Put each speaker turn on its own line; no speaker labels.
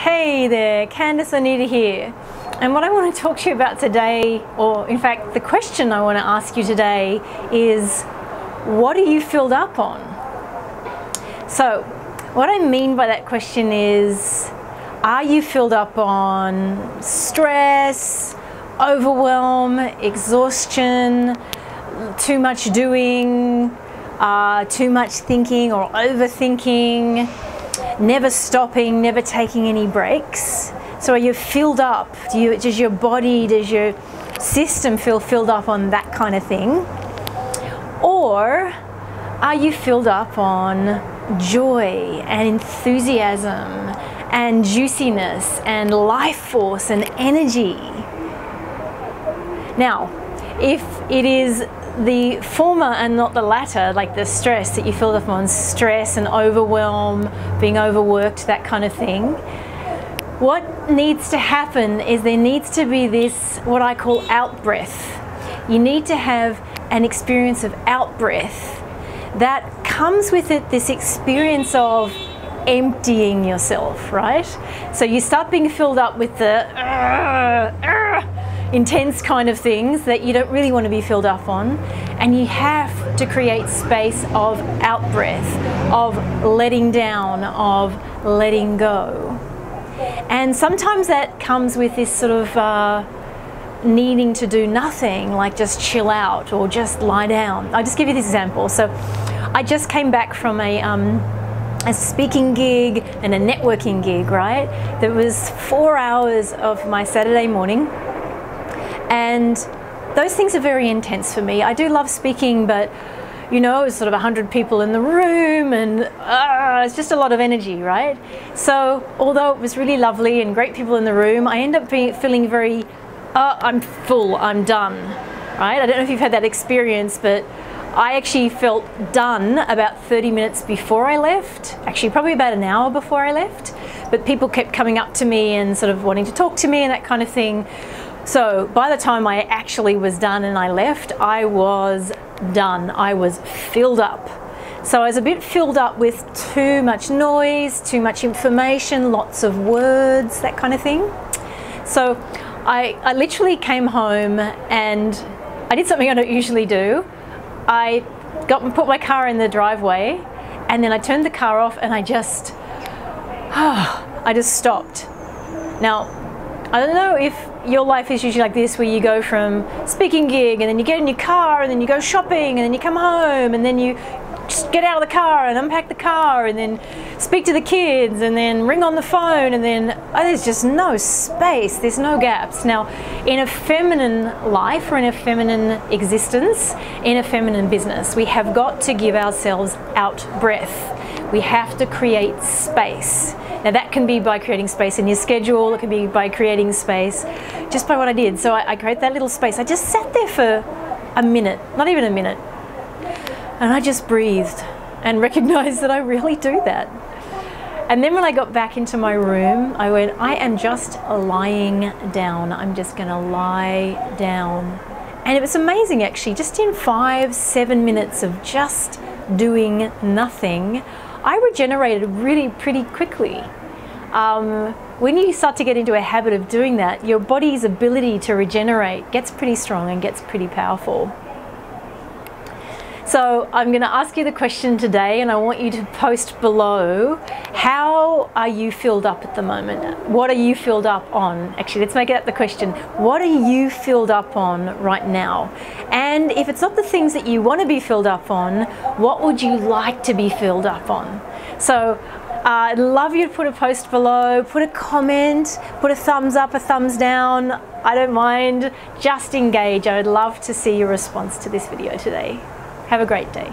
Hey there, Candice, Oneida here. And what I want to talk to you about today, or in fact the question I want to ask you today is, what are you filled up on? So what I mean by that question is, are you filled up on stress, overwhelm, exhaustion, too much doing, too much thinking or overthinking, never stopping, never taking any breaks? So are you filled up? Does your body, does your system feel filled up on that kind of thing? Or are you filled up on joy and enthusiasm and juiciness and life force and energy? Now, if it is the former and not the latter, like the stress that you filled up on, stress and overwhelm, being overworked, that kind of thing, what needs to happen is there needs to be this, what I call out breath. You need to have an experience of out breath that comes with it, this experience of emptying yourself, right? So you start being filled up with the intense kind of things that you don't really want to be filled up on, and you have to create space of out breath, of letting down, of letting go. And sometimes that comes with this sort of needing to do nothing, like just chill out or just lie down. I'll just give you this example. So I just came back from a speaking gig and a networking gig, right? There was 4 hours of my Saturday morning, and those things are very intense for me. I do love speaking, but you know, it's sort of 100 people in the room, and it's just a lot of energy, right? So although it was really lovely and great people in the room, I end up feeling very, I'm full, I'm done, right? I don't know if you've had that experience, but I actually felt done about 30 minutes before I left, actually probably about an hour before I left, but people kept coming up to me and sort of wanting to talk to me and that kind of thing. So by the time I actually was done and I left, I was done. I was filled up. So I was a bit filled up with too much noise, too much information, lots of words, that kind of thing. So I literally came home and I did something I don't usually do. I put my car in the driveway, and then I turned the car off, and I just stopped. Now, I don't know if your life is usually like this, where you go from speaking gig and then you get in your car and then you go shopping and then you come home and then you just get out of the car and unpack the car and then speak to the kids and then ring on the phone, and then there's just no space, there's no gaps. Now, in a feminine life or in a feminine existence, in a feminine business, we have got to give ourselves out breath. We have to create space. Now that can be by creating space in your schedule, it can be by creating space just by what I did. So I create that little space. I just sat there for a minute, not even a minute, and I just breathed and recognized that I really do that. And then when I got back into my room, I went, I am just lying down. I'm just gonna lie down. And it was amazing actually, just in 5-7 minutes of just doing nothing, I regenerated really pretty quickly. When you start to get into a habit of doing that, your body's ability to regenerate gets pretty strong and gets pretty powerful. So I'm going to ask you the question today, and I want you to post below, how are you filled up at the moment? What are you filled up on? Actually, let's make it up the question. What are you filled up on right now? And if it's not the things that you want to be filled up on, what would you like to be filled up on? So I'd love you to put a post below, put a comment, put a thumbs up, a thumbs down. I don't mind. Just engage. I would love to see your response to this video today. Have a great day.